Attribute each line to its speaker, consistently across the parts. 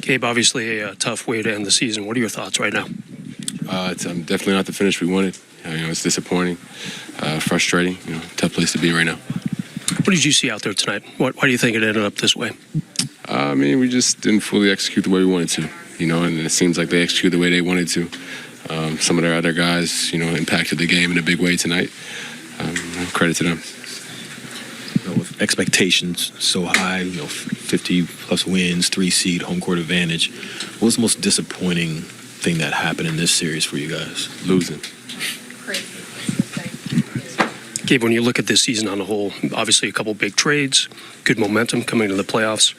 Speaker 1: Gabe, obviously a tough way to end the season. What are your thoughts right now?
Speaker 2: It's definitely not the finish we wanted. It's disappointing, frustrating. Tough place to be right now.
Speaker 1: What did you see out there tonight? Why do you think it ended up this way?
Speaker 2: We just didn't fully execute the way we wanted to. And it seems like they executed the way they wanted to. Some of their other guys, impacted the game in a big way tonight. Credit to them.
Speaker 3: With expectations so high, 50-plus wins, 3-seed, home court advantage, what was the most disappointing thing that happened in this series for you guys?
Speaker 2: Losing.
Speaker 1: Gabe, when you look at this season on a whole, obviously a couple big trades, good momentum coming to the playoffs.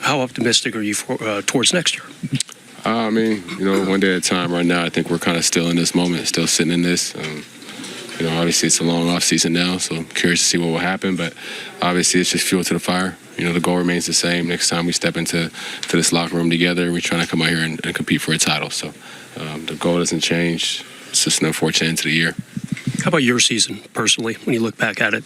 Speaker 1: How optimistic are you towards next year?
Speaker 2: One day at a time. Right now, I think we're kind of still in this moment, still sitting in this. Obviously it's a long off season now, so I'm curious to see what will happen. But obviously it's just fuel to the fire. The goal remains the same. Next time we step into this locker room together, we're trying to come out here and compete for a title. So the goal doesn't change. It's just an unfortunate end to the year.
Speaker 1: How about your season, personally, when you look back at it?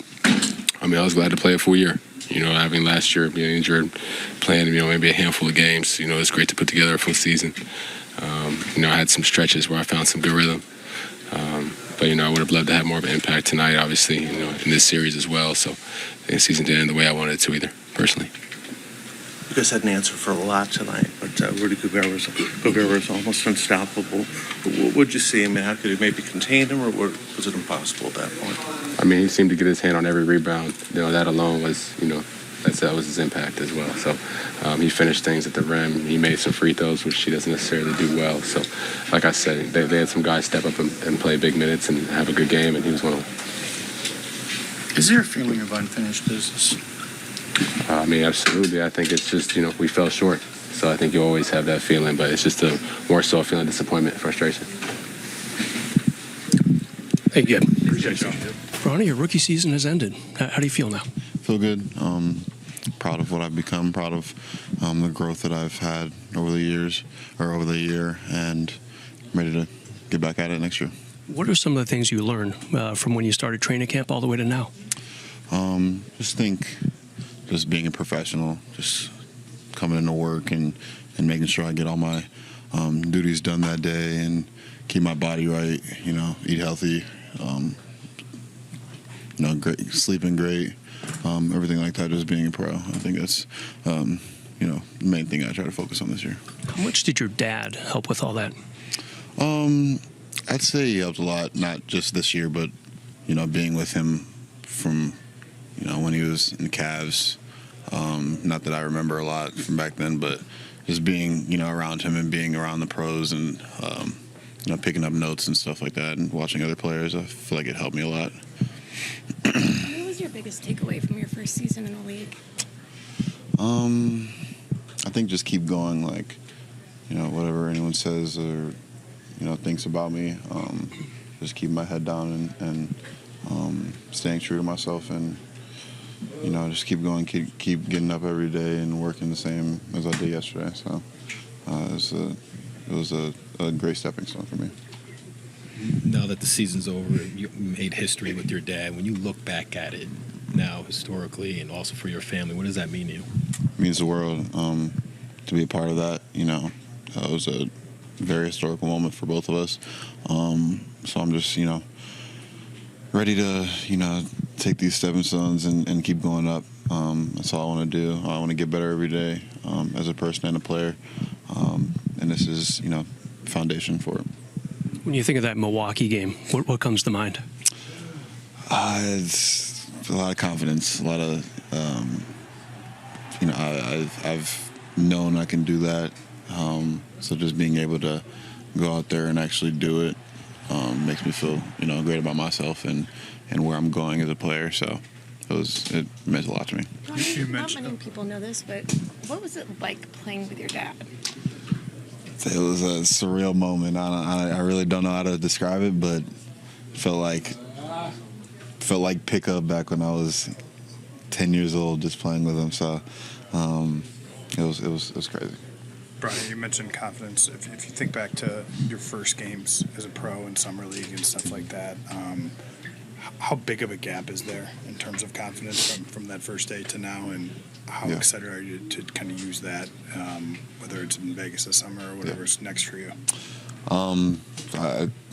Speaker 2: I was glad to play a full year. Having last year being injured, playing, maybe a handful of games, it's great to put together a full season. I had some stretches where I found some good rhythm. But, I would have loved to have more of an impact tonight, obviously, in this series as well. So the season didn't end the way I wanted it to either, personally.
Speaker 4: You guys had an answer for a lot tonight, but Rudy Gobert was almost unstoppable. What would you see? How could he maybe contain him, or was it impossible at that point?
Speaker 2: He seemed to get his hand on every rebound. That alone was, that was his impact as well. So he finished things at the rim. He made some free throws, which he doesn't necessarily do well. So, like I said, they had some guys step up and play big minutes and have a good game, and he was one of them.
Speaker 5: Is there a feeling of unfinished business?
Speaker 2: Absolutely. I think it's just, we fell short. So I think you always have that feeling, but it's just more so a feeling of disappointment, frustration.
Speaker 1: Thank you. Appreciate it. Bronny, your rookie season has ended. How do you feel now?
Speaker 6: Feel good. Proud of what I've become, proud of the growth that I've had over the year, and ready to get back at it next year.
Speaker 1: What are some of the things you learned from when you started training camp all the way to now?
Speaker 6: Just being a professional, just coming into work and making sure I get all my duties done that day and keep my body right, eat healthy, great, sleeping great, everything like that, just being a pro. I think that's, the main thing I try to focus on this year.
Speaker 1: How much did your dad help with all that?
Speaker 6: I'd say he helped a lot, not just this year, but, being with him from, when he was in the Cavs. Not that I remember a lot from back then, but just being, around him and being around the pros and, picking up notes and stuff like that and watching other players, I feel like it helped me a lot.
Speaker 7: What was your biggest takeaway from your first season in the league?
Speaker 6: I think just keep going, whatever anyone says or, thinks about me, just keep my head down and staying true to myself and, just keep going, keep getting up every day and working the same as I did yesterday. So it was a great stepping stone for me.
Speaker 3: Now that the season's over, you made history with your dad. When you look back at it now, historically, and also for your family, what does that mean to you?
Speaker 6: It means the world to be a part of that. It was a very historical moment for both of us. So I'm just, ready to, take these stepping stones and keep going up. That's all I want to do. I want to get better every day as a person and a player. And this is, foundation for it.
Speaker 1: When you think of that Milwaukee game, what comes to mind?
Speaker 6: It's a lot of confidence, a lot of, I've known I can do that. So just being able to go out there and actually do it makes me feel, great about myself and where I'm going as a player. So it meant a lot to me.
Speaker 7: Not many people know this, but what was it like playing with your dad?
Speaker 6: It was a surreal moment. I really don't know how to describe it, but felt like pickup back when I was 10 years old, just playing with him. So it was crazy.
Speaker 5: Bronny, you mentioned confidence. If you think back to your first games as a pro in summer league and stuff like that, How big of a gap is there in terms of confidence from that first day to now, and how excited are you to kind of use that, whether it's in Vegas this summer or whatever's next for you?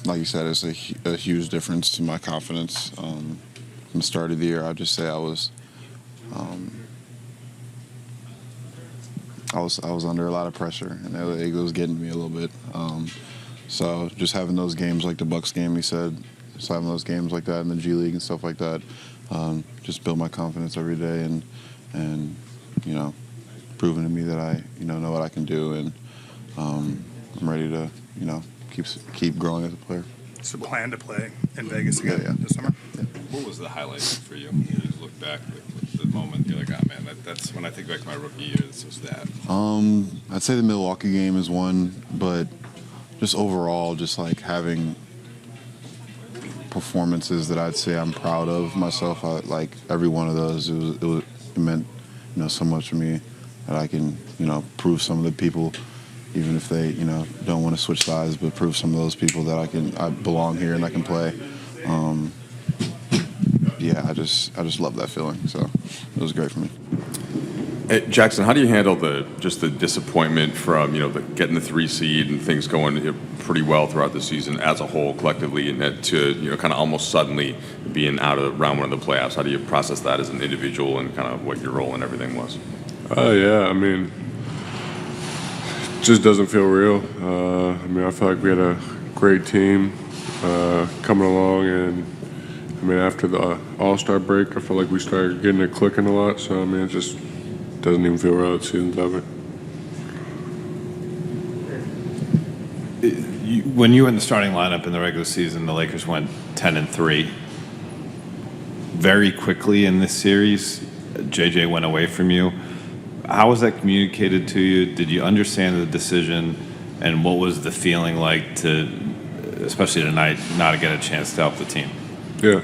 Speaker 6: Like you said, it's a huge difference to my confidence. From the start of the year, I'd just say I was under a lot of pressure, and it was getting to me a little bit. So just having those games like the Bucks game, he said, just having those games like that in the G League and stuff like that, just build my confidence every day, and proving to me that I know what I can do, and I'm ready to keep growing as a player.
Speaker 5: So plan to play in Vegas again this summer?
Speaker 6: Yeah.
Speaker 8: What was the highlight for you? You just look back at the moment, you're like, oh man, that's when I think back my rookie year, this was that.
Speaker 6: I'd say the Milwaukee game is one, but just overall, just like having performances that I'd say I'm proud of myself. Like every one of those, it meant so much to me that I can prove some of the people, even if they don't want to switch sides, but prove some of those people that I belong here and I can play. I just love that feeling. So it was great for me.
Speaker 9: Hey, Jaxson, how do you handle the disappointment from getting the 3 seed and things going pretty well throughout the season as a whole collectively, and that to kind of almost suddenly being out of round 1 of the playoffs? How do you process that as an individual and kind of what your role and everything was?
Speaker 2: I mean, it just doesn't feel real. I feel like we had a great team coming along, and after the All-Star break, I feel like we started getting it clicking a lot. So it just doesn't even feel real. The season's over.
Speaker 8: When you were in the starting lineup in the regular season, the Lakers went 10-3. Very quickly in this series, JJ went away from you. How was that communicated to you? Did you understand the decision, and what was the feeling like especially tonight, not to get a chance to help the team?
Speaker 2: Yeah,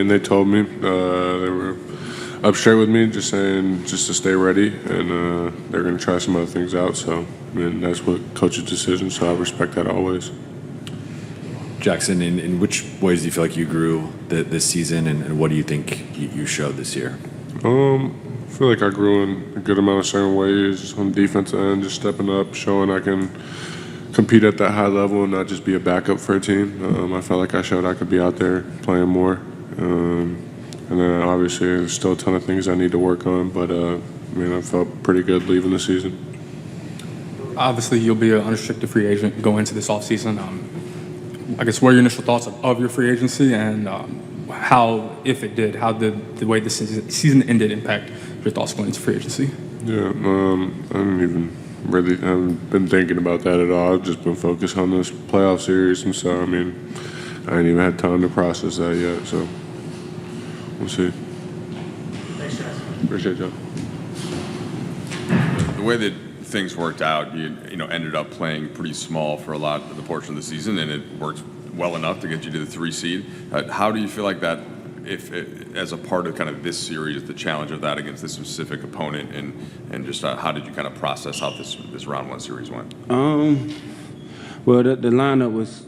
Speaker 2: they told me they were up straight with me, just saying just to stay ready, and they're going to try some other things out. So, that's what coach's decision. So I respect that always.
Speaker 10: Jaxson, in which ways do you feel like you grew this season, and what do you think you showed this year?
Speaker 2: I feel like I grew in a good amount of certain ways on the defensive end, just stepping up, showing I can compete at that high level and not just be a backup for a team. I felt like I showed I could be out there playing more. And then obviously there's still a ton of things I need to work on, but I felt pretty good leaving the season.
Speaker 11: Obviously, you'll be an unrestricted free agent going into this offseason. I guess what are your initial thoughts of your free agency, and how, if it did, how did the way the season ended impact your thoughts going into free agency?
Speaker 2: Yeah, I haven't been thinking about that at all. I've just been focused on this playoff series, and so I ain't even had time to process that yet. So we'll see.
Speaker 9: Thanks, guys.
Speaker 2: Appreciate y'all.
Speaker 9: The way that things worked out, you ended up playing pretty small for a lot of the portion of the season, and it worked well enough to get you to the 3 seed. How do you feel like that, as a part of kind of this series, the challenge of that against this specific opponent, and just how did you kind of process how this round 1 series went?
Speaker 12: Well, the lineup was,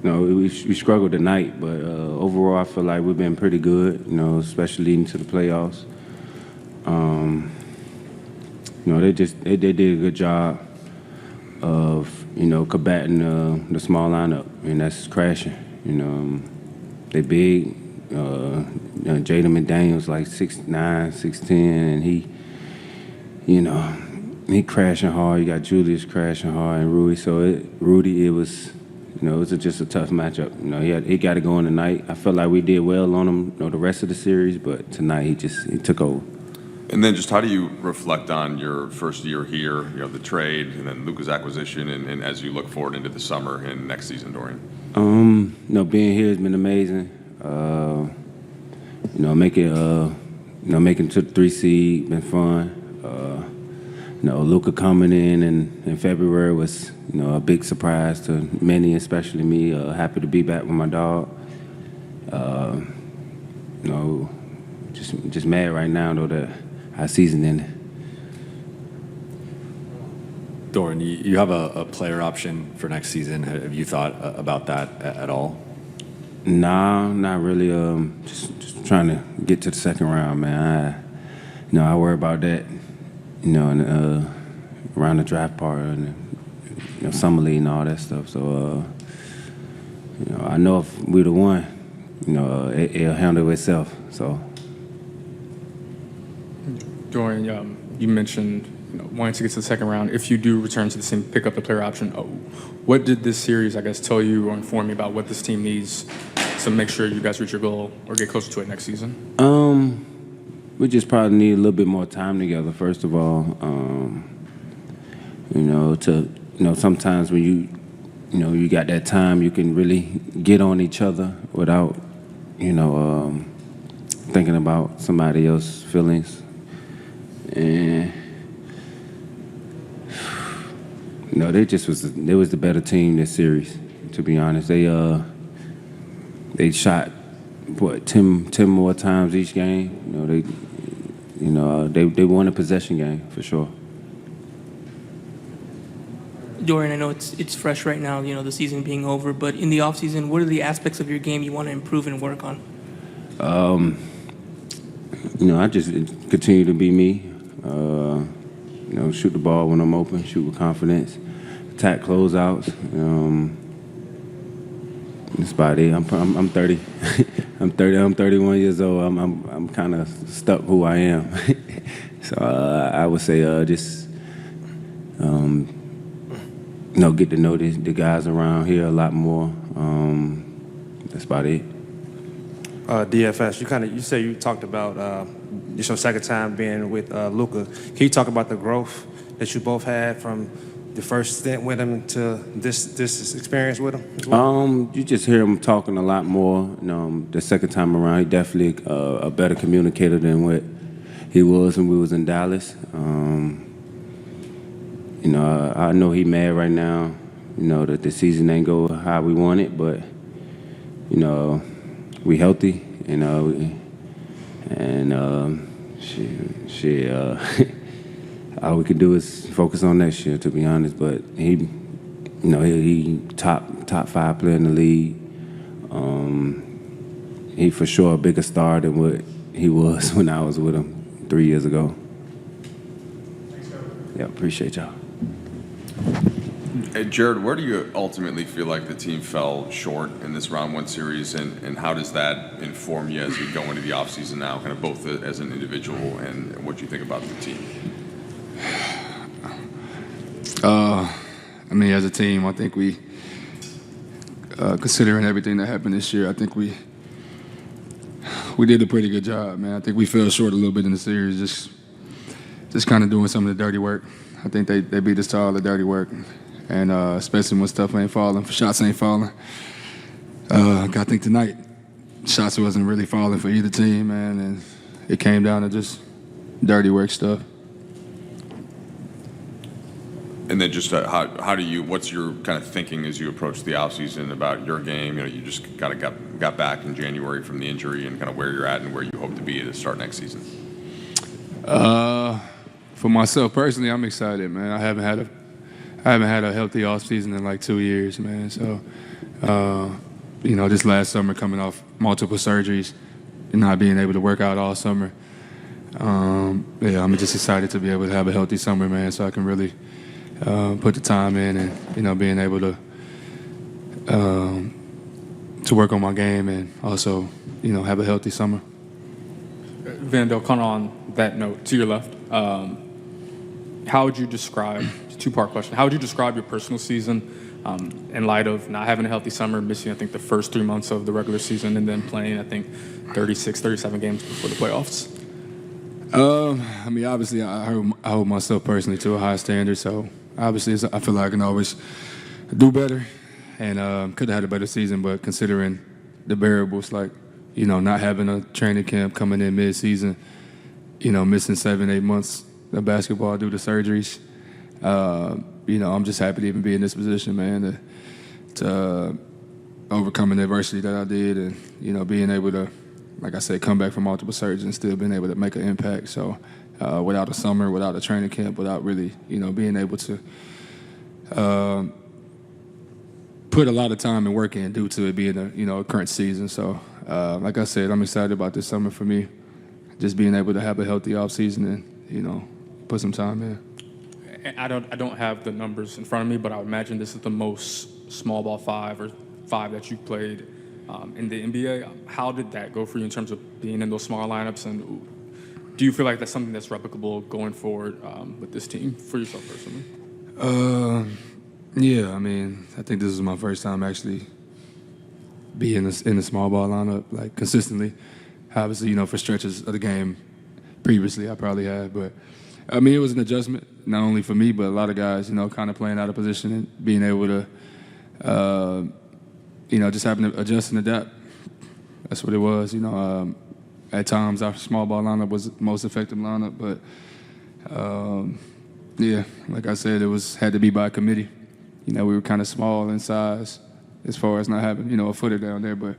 Speaker 12: we struggled tonight, but overall I feel like we've been pretty good, especially leading to the playoffs. They did a good job of, combating the small lineup, and that's crashing. They big. Jaden McDaniels like 6'9", 6'10", and he crashing hard. You got Julius crashing hard, and Rui. So Rudy, it was just a tough matchup. He got to go in tonight. I felt like we did well on him, the rest of the series, but tonight he took over.
Speaker 9: And then just how do you reflect on your first year here, the trade, and then Luka's acquisition, and as you look forward into the summer and next season, Dorian?
Speaker 12: Being here has been amazing. Making to the 3 seed been fun. Luka coming in February was, a big surprise to many, especially me. Happy to be back with my dog. Just mad right now though that our season ended.
Speaker 10: Dorian, you have a player option for next season. Have you thought about that at all?
Speaker 12: No, not really. Just trying to get to the second round, man. I worry about that. Around the draft part and summer league and all that stuff. So, I know if we the one, it'll handle itself. So.
Speaker 11: Dorian, you mentioned wanting to get to the second round. If you do return to the same, pick up the player option. What did this series, I guess, tell you or inform you about what this team needs to make sure you guys reach your goal or get closer to it next season?
Speaker 12: We just probably need a little bit more time together. First of all, sometimes when you got that time, you can really get on each other without, thinking about somebody else's feelings. And they was the better team this series. To be honest, they shot 10 more times each game. They won a possession game for sure.
Speaker 13: Dorian, I know it's fresh right now, the season being over, but in the offseason, what are the aspects of your game you want to improve and work on?
Speaker 12: I just continue to be me. Shoot the ball when I'm open, shoot with confidence, attack closeouts. That's about it. I'm 30. I'm 31 years old. I'm kind of stuck who I am. So I would say just get to know the guys around here a lot more. That's about it.
Speaker 14: DFS, you say you talked about it's your second time being with Luka. Can you talk about the growth that you both had from the first stint with him to this experience with him as well?
Speaker 12: You just hear him talking a lot more. The second time around, he definitely a better communicator than what he was when we was in Dallas. I know he mad right now. That the season ain't go how we want it, but we healthy. All we can do is focus on next year, to be honest. But he top 5 player in the league. He for sure a bigger star than what he was when I was with him 3 years ago. Yeah, appreciate y'all.
Speaker 9: Hey, Jared, where do you ultimately feel like the team fell short in this round 1 series, and how does that inform you as you go into the offseason now, kind of both as an individual and what you think about the team?
Speaker 11: As a team, I think we, considering everything that happened this year, I think we did a pretty good job, man. I think we fell short a little bit in the series, just kind of doing some of the dirty work. I think they beat us to all the dirty work. And especially when stuff ain't falling, shots ain't falling. I think tonight, shots wasn't really falling for either team, man, and it came down to just dirty work stuff.
Speaker 9: And then just what's your kind of thinking as you approach the offseason about your game? You just kind of got back in January from the injury, and kind of where you're at and where you hope to be to start next season.
Speaker 11: For myself personally, I'm excited, man. I haven't had a healthy offseason in like 2 years, man. So, this last summer coming off multiple surgeries and not being able to work out all summer. I'm just excited to be able to have a healthy summer, man, so I can really put the time in and, being able to work on my game and also, have a healthy summer.
Speaker 15: Vando, kind of on that note, to your left, how would you describe, two-part question, how would you describe your personal season in light of not having a healthy summer, missing, I think, the first 3 months of the regular season, and then playing, I think, 36, 37 games before the playoffs?
Speaker 11: Obviously, I hold myself personally to a high standard, so obviously I feel like I can always do better and could have had a better season, but considering the variables like, not having a training camp coming in mid-season, missing 7-8 months of basketball due to surgeries, I'm just happy to even be in this position, man, to overcome the adversity that I did and, being able to, like I said, come back from multiple surgeries and still being able to make an impact. So without a summer, without a training camp, without really, being able to
Speaker 16: put a lot of time and work in due to it being a current season. So, like I said, I'm excited about this summer for me. Just being able to have a healthy off season and put some time in.
Speaker 15: I don't have the numbers in front of me, but I would imagine this is the most small ball five that you've played in the NBA. How did that go for you in terms of being in those small lineups, and do you feel like that's something that's replicable going forward with this team for yourself personally?
Speaker 16: Yeah, I mean, I think this is my first time actually being in the small ball lineup like consistently. Obviously, for stretches of the game previously I probably had, but I mean, it was an adjustment, not only for me, but a lot of guys, kind of playing out of position and being able to, just having to adjust and adapt. That's what it was. At times our small ball lineup was the most effective lineup, but yeah, like I said, had to be by committee. We were kind of small in size as far as not having, a footer down there, but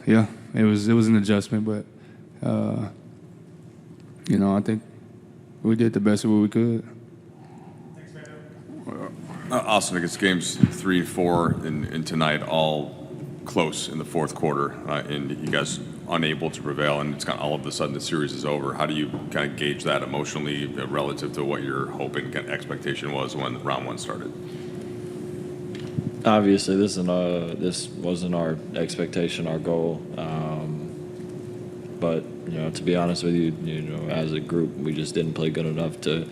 Speaker 16: yeah, it was an adjustment, but I think we did the best of what we could.
Speaker 9: Austin, I guess games 3 and 4 and tonight all close in the fourth quarter, and you guys unable to prevail, and it's kind of all of a sudden the series is over. How do you kind of gauge that emotionally relative to what your hope and expectation was when round one started?
Speaker 17: Obviously, this wasn't our expectation, our goal. But to be honest with you, as a group, we just didn't play good enough to,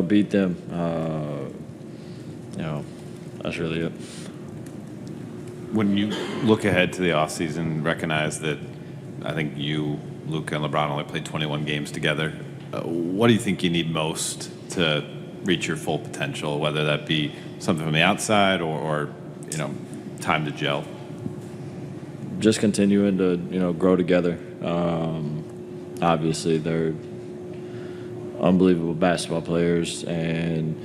Speaker 17: beat them. That's really it.
Speaker 8: When you look ahead to the offseason, recognize that I think you, Luka, and LeBron only played 21 games together. What do you think you need most to reach your full potential, whether that be something from the outside or time to gel?
Speaker 17: Just continuing to, grow together. Obviously, they're unbelievable basketball players, and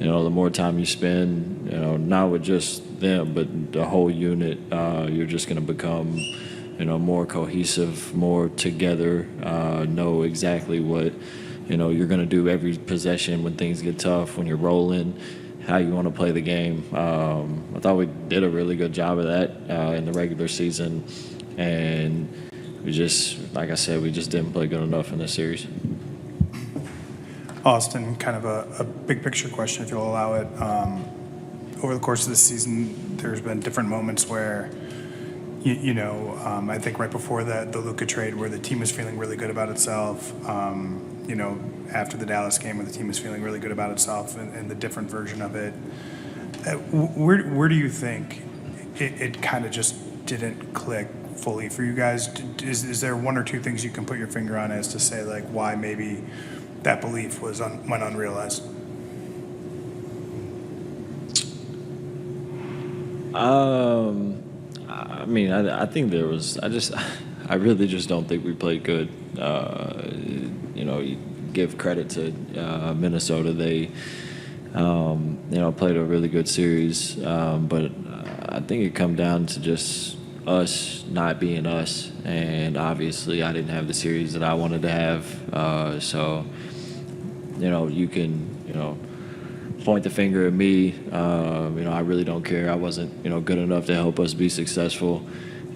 Speaker 17: the more time you spend, not with just them, but the whole unit, you're just going to become, more cohesive, more together, know exactly what, you're going to do every possession when things get tough, when you're rolling, how you want to play the game. I thought we did a really good job of that in the regular season, and we just, like I said, we just didn't play good enough in this series.
Speaker 5: Austin, kind of a big picture question, if you'll allow it. Over the course of the season, there's been different moments where, I think right before the Luka trade, where the team was feeling really good about itself. After the Dallas game, where the team was feeling really good about itself and the different version of it. Where do you think it kind of just didn't click fully for you guys? Is there one or two things you can put your finger on as to say like why maybe that belief went unrealized?
Speaker 17: I mean, I think there was. I really just don't think we played good. You give credit to Minnesota. They, played a really good series. But I think it come down to just us not being us. And obviously, I didn't have the series that I wanted to have. So, you can, point the finger at me. I really don't care. I wasn't, good enough to help us be successful.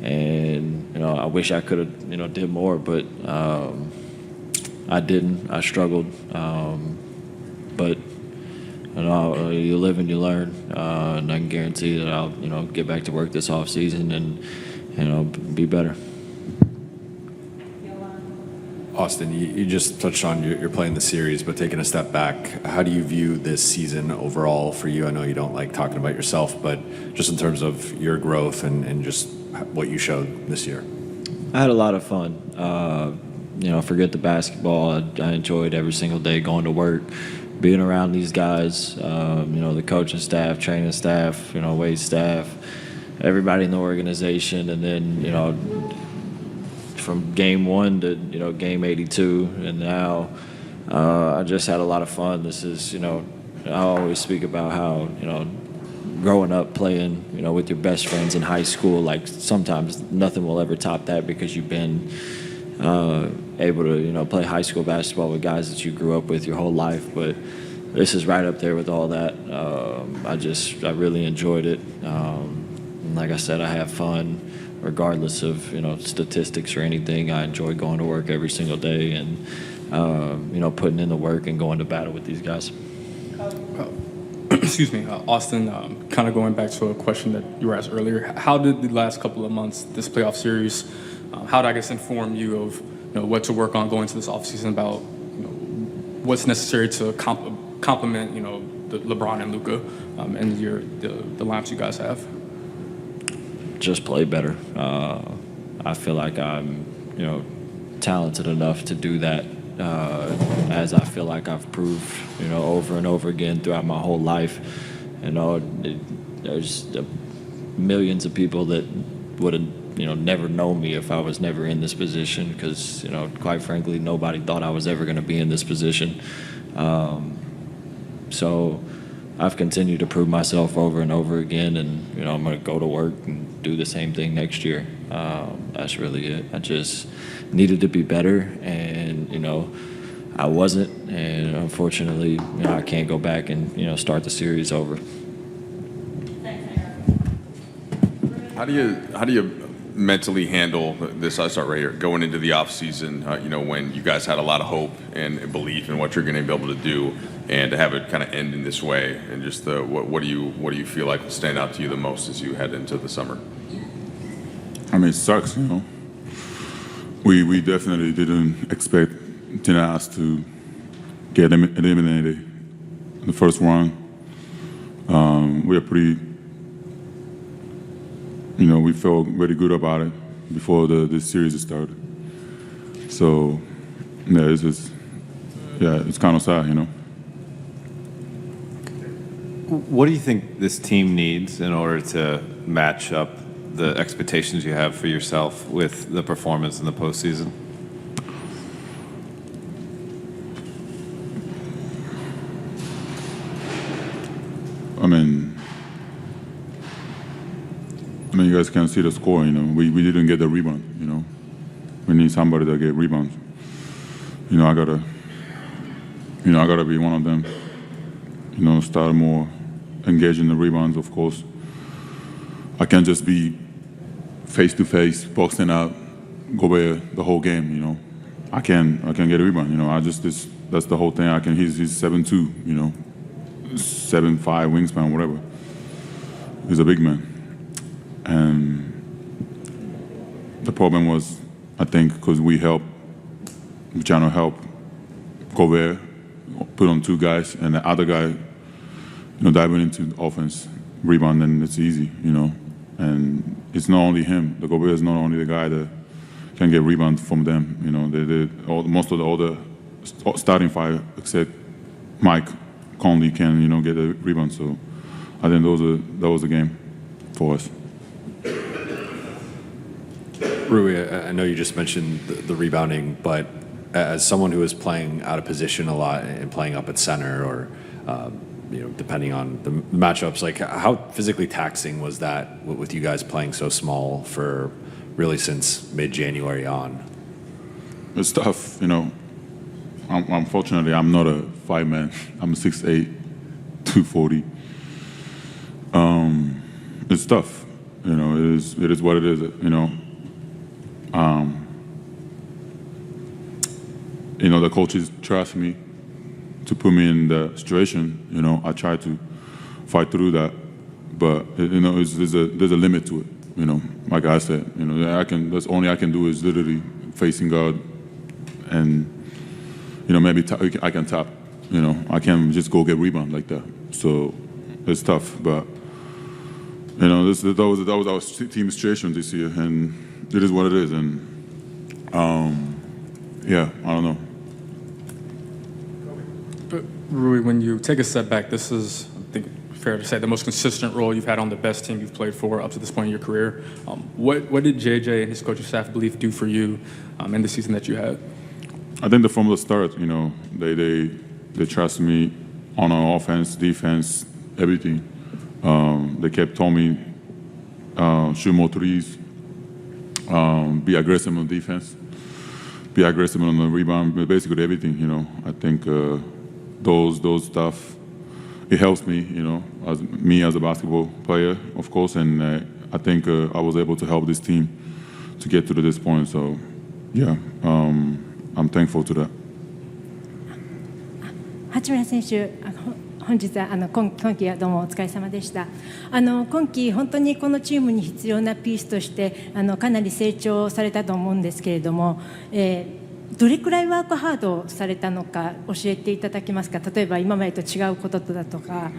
Speaker 17: And, I wish I could have, did more, but I didn't. I struggled. But, you live and you learn. And I can guarantee that I'll, get back to work this off season and, be better.
Speaker 10: Austin, you just touched on you're playing the series, but taking a step back, how do you view this season overall for you? I know you don't like talking about yourself, but just in terms of your growth and just what you showed this year.
Speaker 17: I had a lot of fun. Forget the basketball. I enjoyed every single day going to work, being around these guys, the coaching staff, training staff, weight staff, everybody in the organization, and then, from game 1 to game 82, and now I just had a lot of fun. This is I always speak about how growing up playing with your best friends in high school, like sometimes nothing will ever top that because you've been able to play high school basketball with guys that you grew up with your whole life. But this is right up there with all that. I really enjoyed it. And like I said, I have fun regardless of, statistics or anything. I enjoy going to work every single day and, putting in the work and going to battle with these guys.
Speaker 15: Excuse me, Austin, kind of going back to a question that you were asked earlier, how did the last couple of months, this playoff series, how did I guess inform you of what to work on going into this offseason about what's necessary to complement the LeBron and Luka and the lineups you guys have?
Speaker 17: Just play better. I feel like I'm talented enough to do that, as I feel like I've proved over and over again throughout my whole life. There's millions of people that would have never known me if I was never in this position, because quite frankly nobody thought I was ever going to be in this position. So I've continued to prove myself over and over again, and I'm going to go to work and do the same thing next year. That's really it. I just needed to be better, and I wasn't, and unfortunately I can't go back and start the series over.
Speaker 9: How do you mentally handle this? I start right here. Going into the off season, when you guys had a lot of hope and belief in what you're going to be able to do, and to have it kind of end in this way, and just what do you feel like will stand out to you the most as you head into the summer?
Speaker 18: I mean, it sucks, We definitely didn't expect Jazz to get eliminated in the first round. We are pretty. We felt very good about it before the series started. So, yeah, it's kind of sad,
Speaker 8: What do you think this team needs in order to match up the expectations you have for yourself with the performance in the postseason?
Speaker 18: I mean, you guys can see the score. We didn't get the rebound. We need somebody to get rebounds. I gotta be one of them. Start more engaging the rebounds. Of course, I can't just be face to face boxing out Gobert the whole game. I can get a rebound. That's the whole thing. He's 7'2", 7'5" wingspan, whatever. He's a big man. And the problem was, I think, because we're trying to help Gobert put on two guys, and the other guy, diving into offense, rebound, and it's easy, And it's not only him. The Gobert is not only the guy that can get rebound from them. Most of the other starting five, except Mike Conley, can get a rebound. So I think that was the game for us.
Speaker 10: Rui, I know you just mentioned the rebounding, but as someone who is playing out of position a lot and playing up at center, or depending on the matchups, like how physically taxing was that with you guys playing so small for really since mid-January on?
Speaker 18: It's tough, Unfortunately, I'm not a 5-man. I'm 6'8", 240. It's tough, It is what it is, The coaches trust me to put me in the situation. I try to fight through that, but there's a limit to it. Like I said, that's only I can do is literally facing God, and maybe I can tap. I can't just go get rebound like that. So it's tough, but that was our team situation this year, and it is what it is. And I don't know.
Speaker 15: But Rui, when you take a step back, this is, I think, fair to say, the most consistent role you've had on the best team you've played for up to this point in your career. What did JJ and his coaching staff believe do for you in the season that you had?
Speaker 18: I think that from the start, they trust me on our offense, defense, everything. They kept telling me shoot more threes, be aggressive on defense, be aggressive on the rebound, basically everything. I think those stuff, it helps me, as a basketball player, of course, and I think I was able to help this team to get to this point. So, yeah, I'm thankful to that.
Speaker 19: 八村選手、本日は今季はどうもお疲れ様でした。今季本当にこのチームに必要なピースとしてかなり成長されたと思うんですけれども、どれくらいワークハードされたのか教えていただけますか。例えば今までと違うことだとか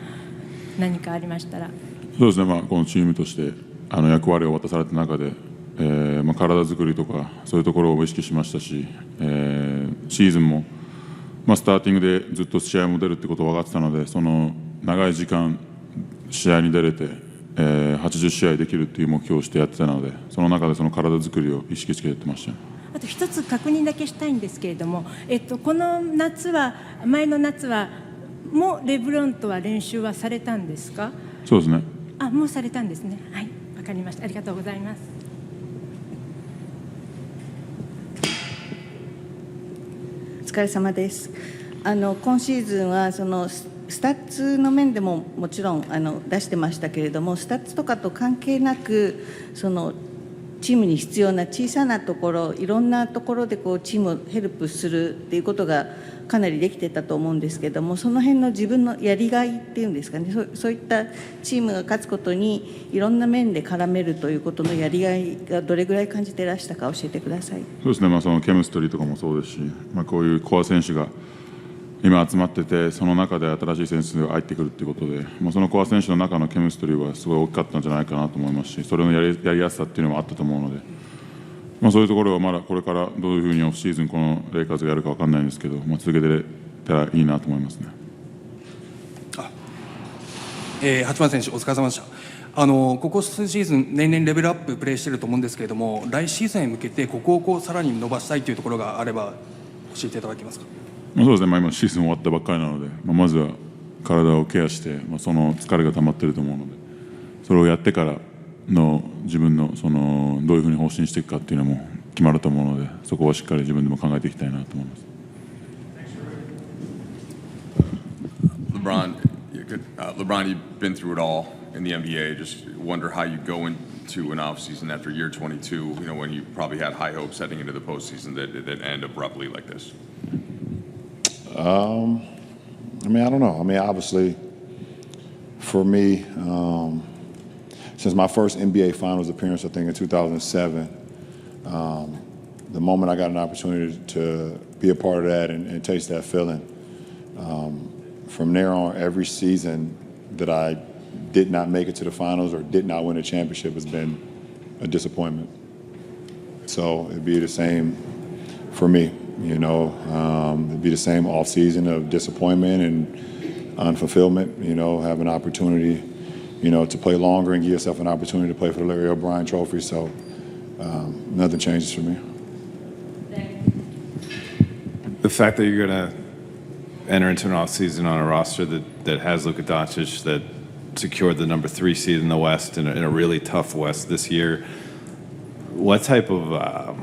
Speaker 19: 何かありましたら。
Speaker 18: そうですね、このチームとして役割を渡された中で、体作りとかそういうところを意識しましたし、シーズンも、スターティングでずっと試合も出るってことが分かってたので、その長い時間試合に出れて、80試合できるっていう目標をしてやってたので、その中でその体作りを意識してやってました。
Speaker 19: あと一つ確認だけしたいんですけれども、この夏は前の夏はもうレブロンとは練習はされたんですか。
Speaker 18: そうですね。
Speaker 19: もうされたんですね。はい、わかりました。ありがとうございます。
Speaker 20: お疲れ様です。今シーズンはそのスタッツの面でももちろん出してましたけれども、スタッツとかと関係なくそのチームに必要な小さなところ、いろんなところでチームをヘルプするっていうことがかなりできてたと思うんですけれども、その辺の自分のやりがいっていうんですかね、そういったチームが勝つことにいろんな面で絡めるということのやりがいがどれぐらい感じていらしたか教えてください。
Speaker 18: そうですね、そのケミストリーとかもそうですし、こういうコア選手が今集まってて、その中で新しい選手が入ってくるということで、そのコア選手の中のケミストリーはすごい大きかったんじゃないかなと思いますし、それのやりやすさっていうのもあったと思うので、そういうところはまだこれからどういうふうにオフシーズンこのレイカーズがやるか分かんないんですけど、続けてたらいいなと思いますね。
Speaker 21: 八村選手、お疲れ様でした。ここ数シーズン年々レベルアッププレーしていると思うんですけれども、来シーズンへ向けてここをさらに伸ばしたいというところがあれば教えていただけますか。
Speaker 18: そうですね、今シーズン終わったばっかりなので、まずは体をケアして、その疲れが溜まっていると思うので、それをやってからの自分のどういうふうに方針していくかっていうのも決まると思うので、そこはしっかり自分でも考えていきたいなと思います。
Speaker 9: LeBron, you've been through it all in the NBA. Just wonder how you go into an offseason after year 22, when you probably had high hopes heading into the postseason that end abruptly like this.
Speaker 22: I don't know. Obviously, for me, since my first NBA Finals appearance, I think in 2007, the moment I got an opportunity to be a part of that and taste that feeling, from there on, every season that I did not make it to the finals or did not win a championship has been a disappointment. So it'd be the same for me. It'd be the same off season of disappointment and unfulfillment. Have an opportunity, to play longer and give yourself an opportunity to play for the Larry O'Brien Trophy. So nothing changes for me.
Speaker 8: The fact that you're going to enter into an offseason on a roster that has Luka Doncic, that secured the number 3 seed in the West in a really tough West this year, what type of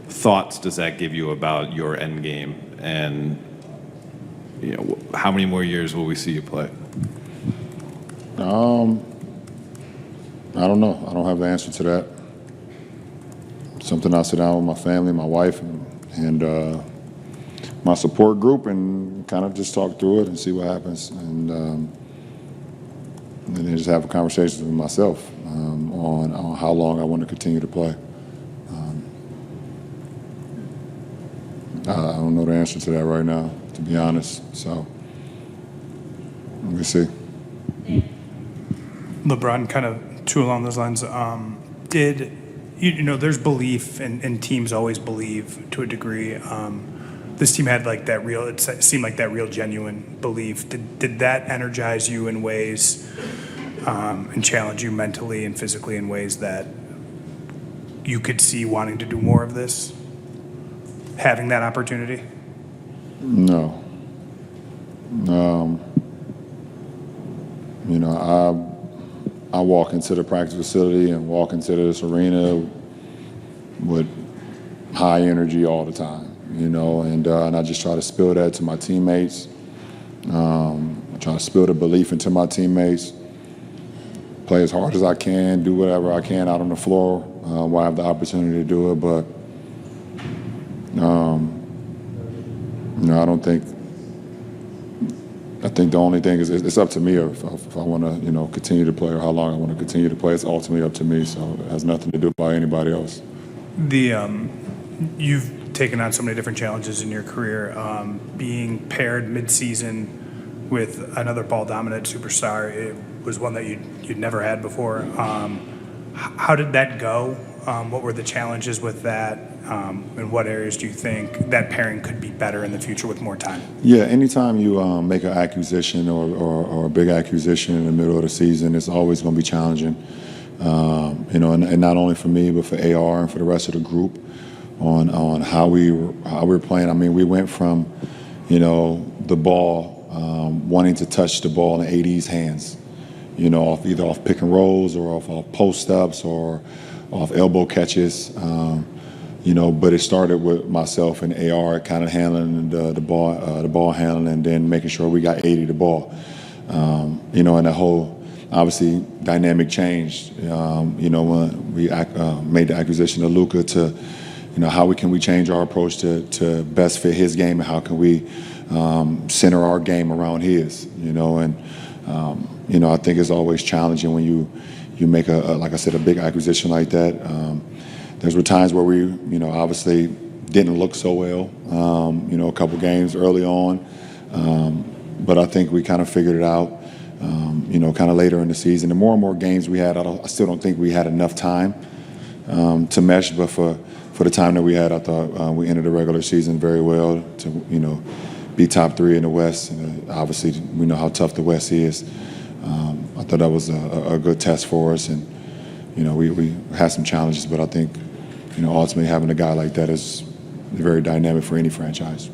Speaker 8: thoughts does that give you about your end game, and how many more years will we see you play?
Speaker 22: I don't know. I don't have the answer to that. Something I sit down with my family, my wife, and my support group, and kind of just talk through it and see what happens, and then just have a conversation with myself on how long I want to continue to play. I don't know the answer to that right now, to be honest. So we'll see.
Speaker 5: LeBron, kind of too along those lines. There's belief, and teams always believe to a degree. This team had it seemed like that real genuine belief. Did that energize you in ways and challenge you mentally and physically in ways that you could see wanting to do more of this? Having that opportunity?
Speaker 22: No. I walk into the practice facility and walk into this arena with high energy all the time, and I just try to spill that to my teammates, I try to spill the belief into my teammates, play as hard as I can, do whatever I can out on the floor while I have the opportunity to do it. But, I don't think. I think the only thing is it's up to me if I want to, continue to play or how long I want to continue to play. It's ultimately up to me, so it has nothing to do by anybody else.
Speaker 5: You've taken on so many different challenges in your career. Being paired mid-season with another ball-dominant superstar, it was one that you'd never had before. How did that go? What were the challenges with that? In what areas do you think that pairing could be better in the future with more time?
Speaker 22: Yeah, anytime you make an acquisition or a big acquisition in the middle of the season, it's always going to be challenging. And not only for me, but for AR and for the rest of the group on how we were playing. I mean, we went from, the ball, wanting to touch the ball in AD's hands, either off pick and rolls or off post ups or off elbow catches. But it started with myself and AR kind of handling the ball handling, and then making sure we got 80 the ball. And the whole obviously dynamic changed. When we made the acquisition of Luka to, how can we change our approach to best fit his game, and how can we center our game around his. I think it's always challenging when you make like I said, a big acquisition like that. There were times where we, obviously didn't look so well, a couple games early on. But I think we kind of figured it out, kind of later in the season. The more and more games we had, I still don't think we had enough time to mesh. But for the time that we had, I thought we ended the regular season very well to, be top 3 in the West. Obviously, we know how tough the West is. I thought that was a good test for us. And, we had some challenges, but I think, ultimately having a guy like that is very dynamic for any franchise.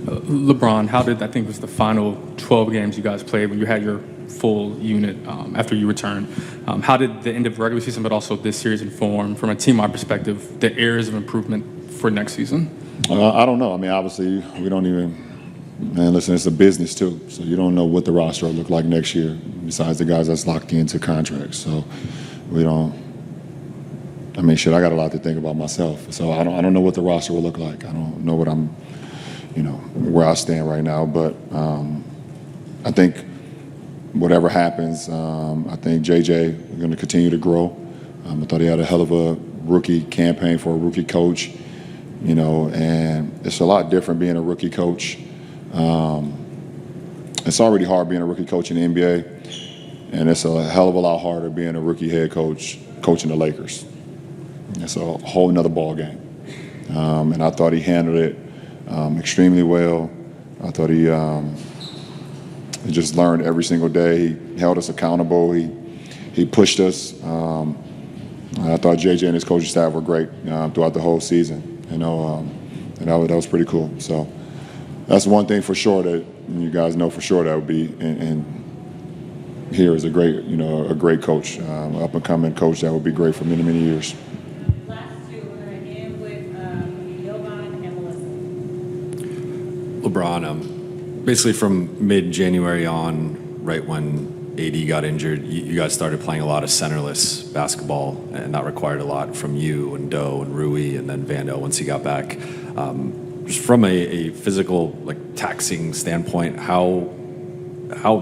Speaker 15: LeBron, how did, I think it was the final 12 games you guys played when you had your full unit after you returned, how did the end of the regular season, but also this series inform, from a team-wide perspective, the areas of improvement for next season?
Speaker 22: I don't know. I mean, obviously, we don't even, man, listen, it's a business too, so you don't know what the roster will look like next year, besides the guys that's locked into contracts. So we don't. I mean, I got a lot to think about myself. So I don't know what the roster will look like. I don't know what I'm, where I stand right now. But I think whatever happens, I think JJ is going to continue to grow. I thought he had a hell of a rookie campaign for a rookie coach, and it's a lot different being a rookie coach. It's already hard being a rookie coach in the NBA, and it's a hell of a lot harder being a rookie head coach coaching the Lakers. It's a whole nother ball game. And I thought he handled it extremely well. I thought he just learned every single day. He held us accountable. He pushed us. I thought JJ and his coaching staff were great throughout the whole season. And that was pretty cool. So that's one thing for sure that you guys know for sure that would be. And here is a great coach, up and coming coach that would be great for many, many years.
Speaker 10: LeBron, basically from mid-January on, right when AD got injured, you guys started playing a lot of centerless basketball, and that required a lot from you and Doe and Rui and then Vando once he got back. Just from a physical, taxing standpoint, how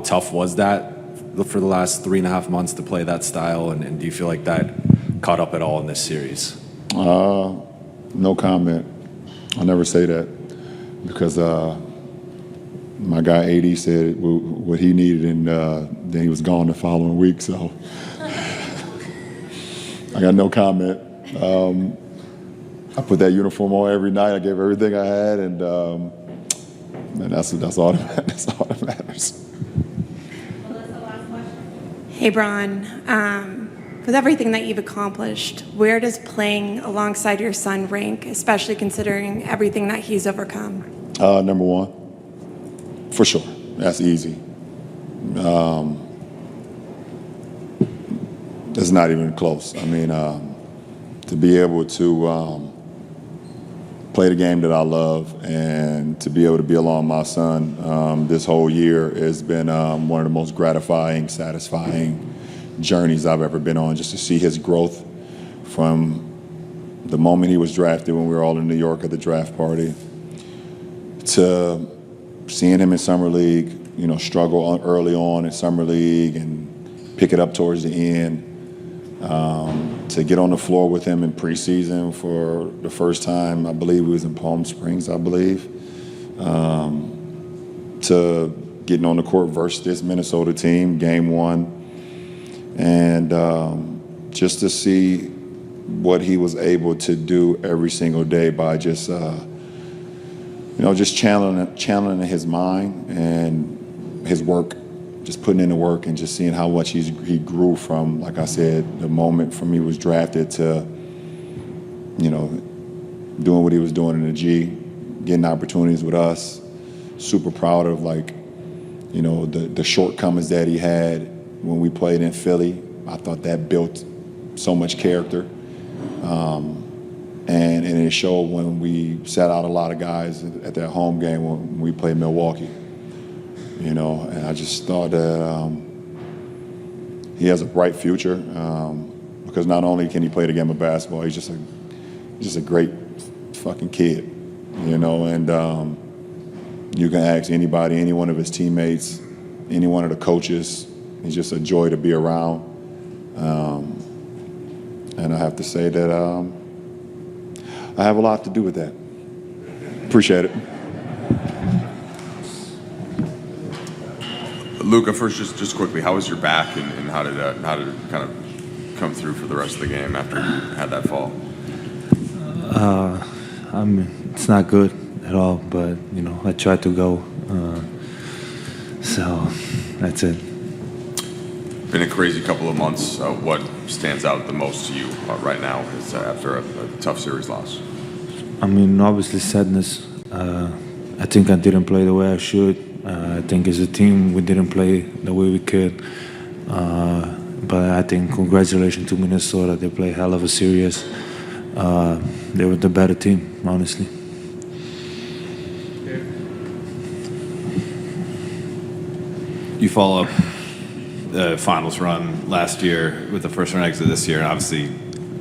Speaker 10: tough was that for the last 3.5 months to play that style, and do you feel like that caught up at all in this series?
Speaker 22: No comment. I'll never say that. Because my guy AD said what he needed, and then he was gone the following week. So I got no comment. I put that uniform on every night. I gave everything I had, and that's all that matters.
Speaker 7: Hey, Bron. With everything that you've accomplished, where does playing alongside your son rank, especially considering everything that he's overcome?
Speaker 22: Number 1, for sure. That's easy. It's not even close. I mean, to be able to play the game that I love, and to be able to be along my son this whole year has been one of the most gratifying, satisfying journeys I've ever been on, just to see his growth from the moment he was drafted when we were all in New York at the draft party to seeing him in summer league, struggle early on in summer league and pick it up towards the end, to get on the floor with him in preseason for the first time. I believe it was in Palm Springs, to getting on the court versus this Minnesota team, game 1, and just to see what he was able to do every single day by just channeling his mind and his work, just putting in the work and just seeing how much he grew from, like I said, the moment from he was drafted to, doing what he was doing in the G, getting opportunities with us. Super proud of the shortcomings that he had when we played in Philly. I thought that built so much character. And it showed when we sat out a lot of guys at that home game when we played Milwaukee. And I just thought that he has a bright future because not only can he play the game of basketball, he's just a great fucking kid, and you can ask anybody, any one of his teammates, any one of the coaches, he's just a joy to be around. And I have to say that I have a lot to do with that. Appreciate it.
Speaker 9: Luka, first, just quickly, how was your back, and how did it kind of come through for the rest of the game after you had that fall?
Speaker 3: It's not good at all, but I tried to go. So that's it.
Speaker 9: Been a crazy couple of months. What stands out the most to you right now is after a tough series loss?
Speaker 3: Obviously sadness. I think I didn't play the way I should. I think as a team we didn't play the way we could. But I think congratulations to Minnesota. They played hell of a series. They were the better team, honestly.
Speaker 8: You follow up the finals run last year with the first round exit this year, and obviously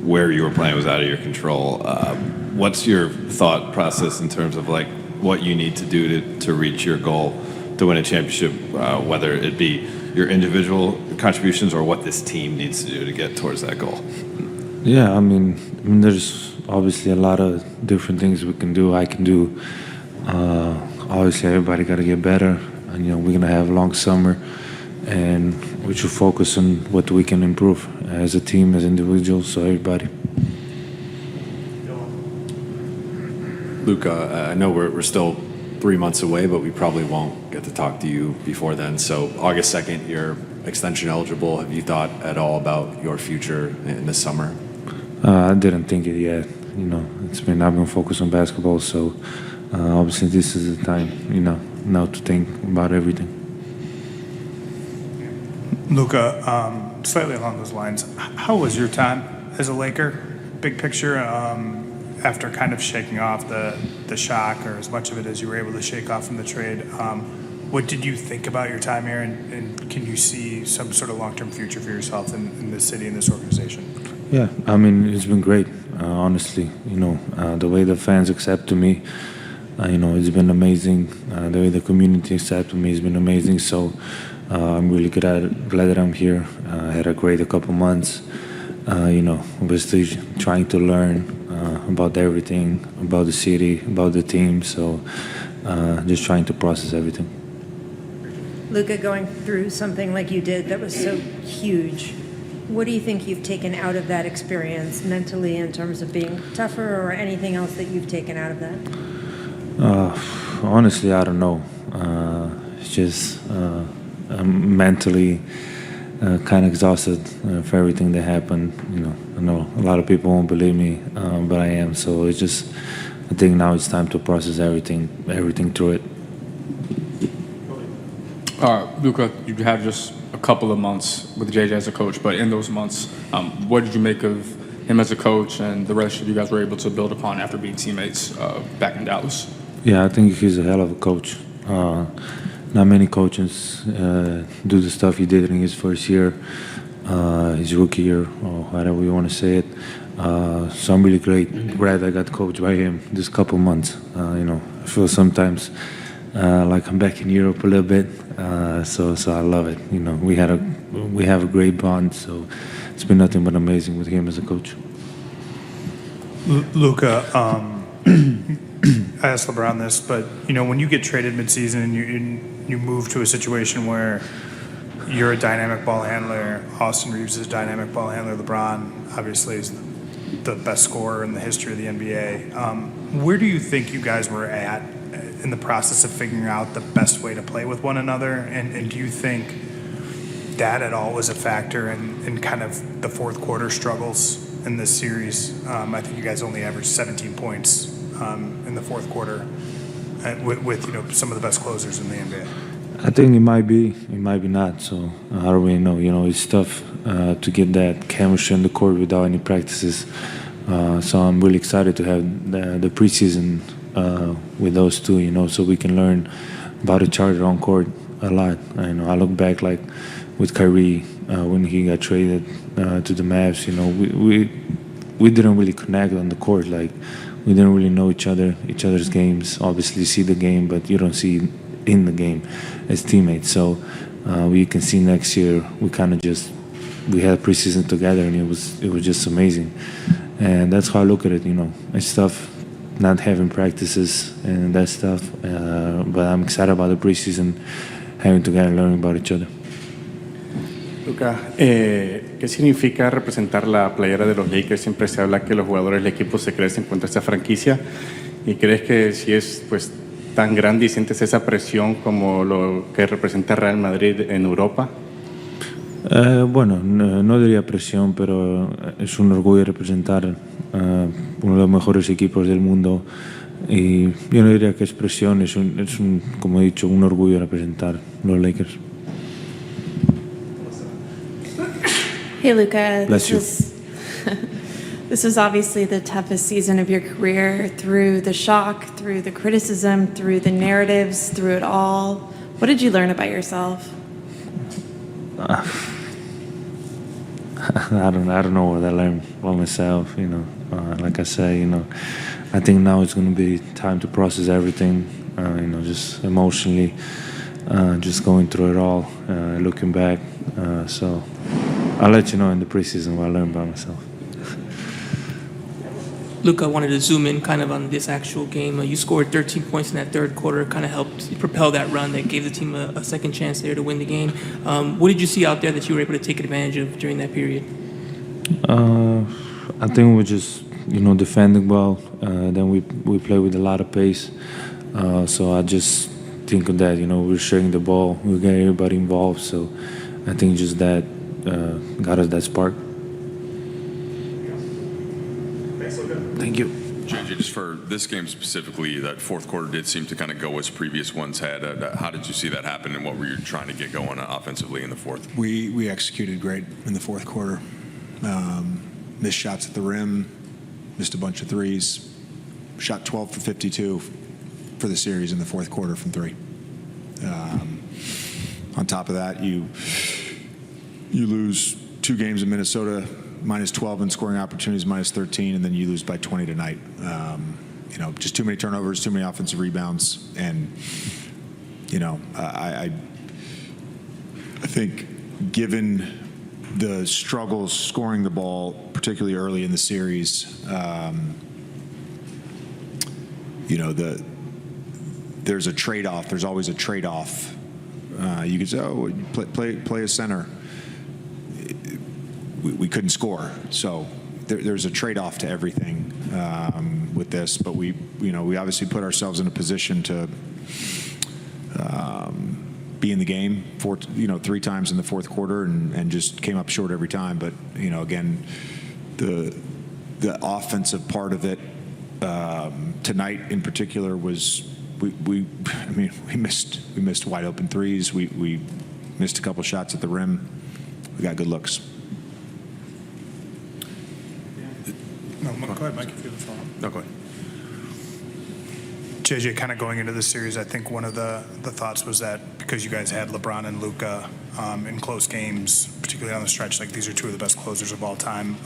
Speaker 8: where you were playing was out of your control. What's your thought process in terms of what you need to do to reach your goal to win a championship, whether it be your individual contributions or what this team needs to do to get towards that goal?
Speaker 3: Yeah, there's obviously a lot of different things we can do. I can do. Obviously, everybody got to get better. And, we're going to have a long summer, and we should focus on what we can improve as a team, as individuals, so everybody.
Speaker 10: Luka, I know we're still 3 months away, but we probably won't get to talk to you before then. So August 2nd, you're extension eligible. Have you thought at all about your future in the summer?
Speaker 3: I didn't think it yet. I've been focused on basketball, so obviously this is the time, now to think about everything.
Speaker 5: Luka, slightly along those lines, how was your time as a Laker? Big picture, after kind of shaking off the shock, or as much of it as you were able to shake off from the trade, what did you think about your time here, and can you see some sort of long-term future for yourself in this city and this organization?
Speaker 3: Yeah, it's been great, honestly. The way the fans accepted me, it's been amazing. The way the community accepted me has been amazing. So I'm really glad that I'm here. I had a great couple months. Obviously trying to learn about everything, about the city, about the team. So just trying to process everything.
Speaker 4: Luka, going through something like you did that was so huge, what do you think you've taken out of that experience mentally in terms of being tougher, or anything else that you've taken out of that?
Speaker 3: Honestly, I don't know. It's just I'm mentally kind of exhausted for everything that happened. I know a lot of people won't believe me, but I am. So it's just, I think now it's time to process everything through it.
Speaker 15: Luka, you had just a couple of months with JJ as a coach, but in those months, what did you make of him as a coach and the relationship you guys were able to build upon after being teammates back in Dallas?
Speaker 3: Yeah, I think he's a hell of a coach. Not many coaches do the stuff he did in his first year, his rookie year, or whatever you want to say it. So I'm really glad I got coached by him this couple months. I feel sometimes like I'm back in Europe a little bit. So I love it. We have a great bond. So it's been nothing but amazing with him as a coach.
Speaker 5: Luka, I asked LeBron this, but when you get traded midseason and you move to a situation where you're a dynamic ball handler, Austin Reaves is a dynamic ball handler, LeBron obviously is the best scorer in the history of the NBA. Where do you think you guys were at in the process of figuring out the best way to play with one another? And do you think that at all was a factor in kind of the fourth quarter struggles in this series? I think you guys only averaged 17 points in the fourth quarter with some of the best closers in the NBA.
Speaker 3: I think it might be not. So I don't really know. It's tough to get that chemistry on the court without any practices. So I'm really excited to have the preseason with those two, so we can learn about each other on court a lot. I look back like with Kyrie when he got traded to the Mavs. We didn't really connect on the court. Like we didn't really know each other's games. Obviously, you see the game, but you don't see in the game as teammates. So we can see next year we kind of we had preseason together, and it was just amazing. And that's how I look at it. It's tough not having practices and that stuff, but I'm excited about the preseason, having together, learning about each other.
Speaker 1: Luka, ¿qué significa representar la playera de los Lakers? Siempre se habla que los jugadores del equipo se crecen contra esta franquicia. ¿Y crees que si es tan grande y sientes esa presión como lo que representa Real Madrid en Europa?
Speaker 3: Bueno, no diría presión, pero es un orgullo representar uno de los mejores equipos del mundo. Y yo no diría que es presión, es como he dicho, un orgullo representar los Lakers.
Speaker 7: Hey, Luka.
Speaker 3: Bless you.
Speaker 7: This was obviously the toughest season of your career, through the shock, through the criticism, through the narratives, through it all. What did you learn about yourself?
Speaker 3: I don't know what I learned about myself. Like I say, I think now it's going to be time to process everything. Just emotionally, just going through it all, looking back. So I'll let you know in the preseason what I learned about myself.
Speaker 13: Luka, I wanted to zoom in kind of on this actual game. You scored 13 points in that third quarter, kind of helped propel that run that gave the team a second chance there to win the game. What did you see out there that you were able to take advantage of during that period?
Speaker 3: I think we're just, defending well. Then we play with a lot of pace. So I just think of that, we're sharing the ball, we get everybody involved. So I think just that got us that spark. Thank you.
Speaker 9: JJ, just for this game specifically, that fourth quarter did seem to kind of go as previous ones had. How did you see that happen, and what were you trying to get going offensively in the fourth?
Speaker 6: We executed great in the fourth quarter. Missed shots at the rim, missed a bunch of threes, shot 12 for 52 for the series in the fourth quarter from three. On top of that, you lose 2 games in Minnesota, minus 12 in scoring opportunities, minus 13, and then you lose by 20 tonight. Just too many turnovers, too many offensive rebounds, and I think given the struggles scoring the ball, particularly early in the series, there's a trade-off. There's always a trade-off. You could say, play a center. We couldn't score, so there's a trade-off to everything with this. But we obviously put ourselves in a position to be in the game 3 times in the fourth quarter, and just came up short every time. But again, the offensive part of it tonight in particular was we missed wide open threes. We missed a couple shots at the rim. We got good looks.
Speaker 5: Go ahead, Mike, if you have a follow-up. No, go ahead. JJ, kind of going into this series, I think one of the thoughts was that because you guys had LeBron and Luka in close games, particularly on the stretch, like these are two of the best closers of all time.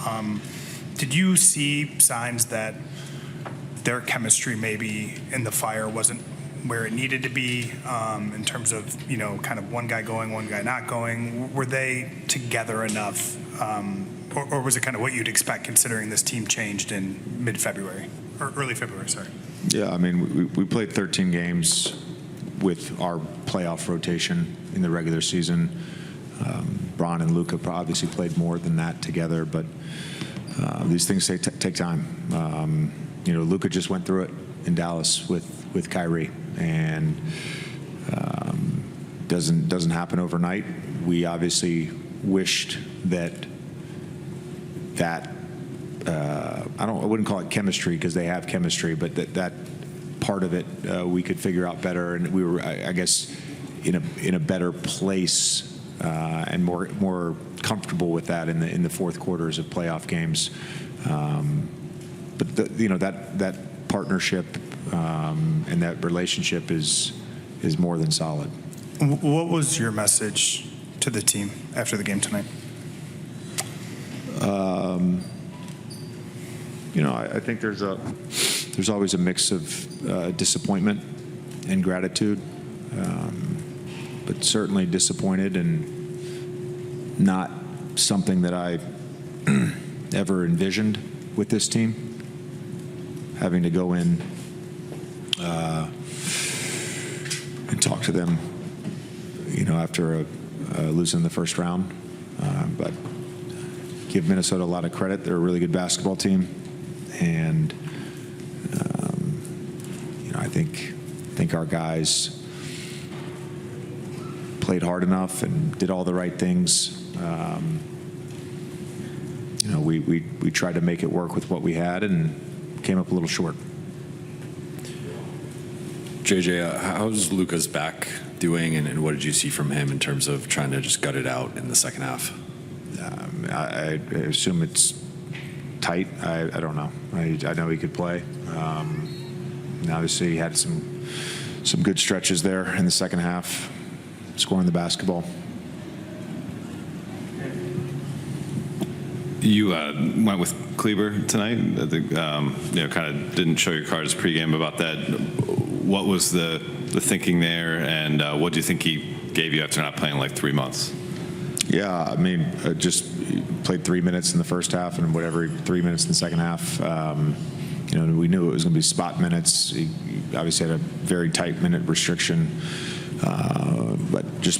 Speaker 5: Did you see signs that their chemistry maybe in the fire wasn't where it needed to be in terms of, kind of one guy going, one guy not going? Were they together enough? Or was it kind of what you'd expect considering this team changed in mid-February or early February, sorry?
Speaker 6: Yeah, I mean, we played 13 games with our playoff rotation in the regular season. Bron and Luka obviously played more than that together, but these things take time. Luka just went through it in Dallas with Kyrie, and doesn't happen overnight. We obviously wished that I wouldn't call it chemistry because they have chemistry, but that part of it we could figure out better, and we were, I guess, in a better place and more comfortable with that in the fourth quarters of playoff games. But that partnership and that relationship is more than solid.
Speaker 5: What was your message to the team after the game tonight?
Speaker 6: I think there's always a mix of disappointment and gratitude, but certainly disappointed and not something that I ever envisioned with this team. Having to go in and talk to them, after losing the first round, but give Minnesota a lot of credit. They're a really good basketball team, and I think our guys played hard enough and did all the right things. We tried to make it work with what we had and came up a little short.
Speaker 10: JJ, how's Luka's back doing, and what did you see from him in terms of trying to just gut it out in the second half?
Speaker 6: I assume it's tight. I don't know. I know he could play. Obviously, he had some good stretches there in the second half, scoring the basketball.
Speaker 8: You went with Kleber tonight. Kind of didn't show your cards pregame about that. What was the thinking there, and what do you think he gave you after not playing like 3 months?
Speaker 6: Yeah, I mean, just played 3 minutes in the first half and whatever 3 minutes in the second half. We knew it was going to be spot minutes. He obviously had a very tight minute restriction, but just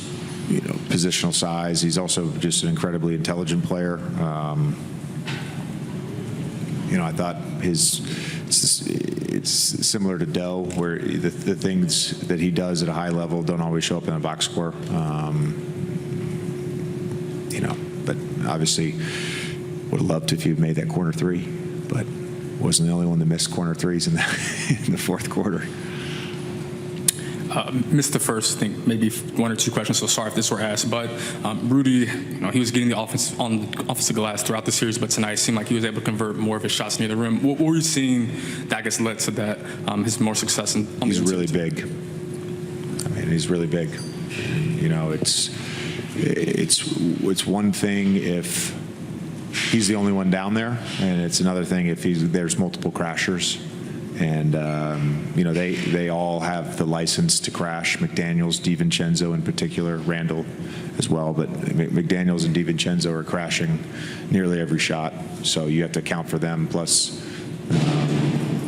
Speaker 6: positional size. He's also just an incredibly intelligent player. I thought it's similar to Doe, where the things that he does at a high level don't always show up in a box score. But obviously would have loved if you'd made that corner three, but wasn't the only one that missed corner threes in the fourth quarter.
Speaker 15: Missed the first, I think, maybe one or two questions, so sorry if this were asked. But Rudy, he was getting the offense on the offensive glass throughout the series, but tonight it seemed like he was able to convert more of his shots near the rim. What were you seeing that I guess led to that, his more success?
Speaker 6: He's really big. I mean, he's really big. It's one thing if he's the only one down there, and it's another thing if there's multiple crashers. And, they all have the license to crash. McDaniels, DiVincenzo in particular, Randall as well. But McDaniels and DiVincenzo are crashing nearly every shot. So you have to account for them. Plus,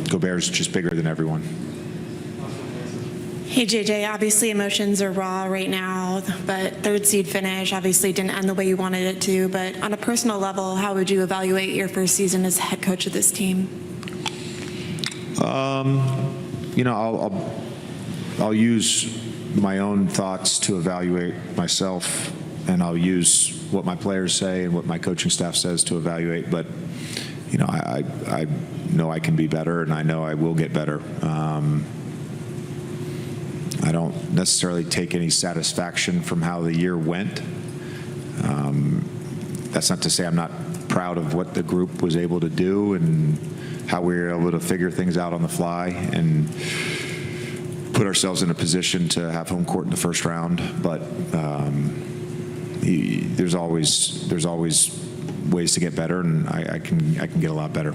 Speaker 6: Gobert's just bigger than everyone.
Speaker 7: Hey, JJ, obviously emotions are raw right now, but third seed finish obviously didn't end the way you wanted it to. But on a personal level, how would you evaluate your first season as head coach of this team?
Speaker 6: I'll use my own thoughts to evaluate myself, and I'll use what my players say and what my coaching staff says to evaluate. But I know I can be better, and I know I will get better. I don't necessarily take any satisfaction from how the year went. That's not to say I'm not proud of what the group was able to do, and how we were able to figure things out on the fly and put ourselves in a position to have home court in the first round. But there's always ways to get better, and I can get a lot better.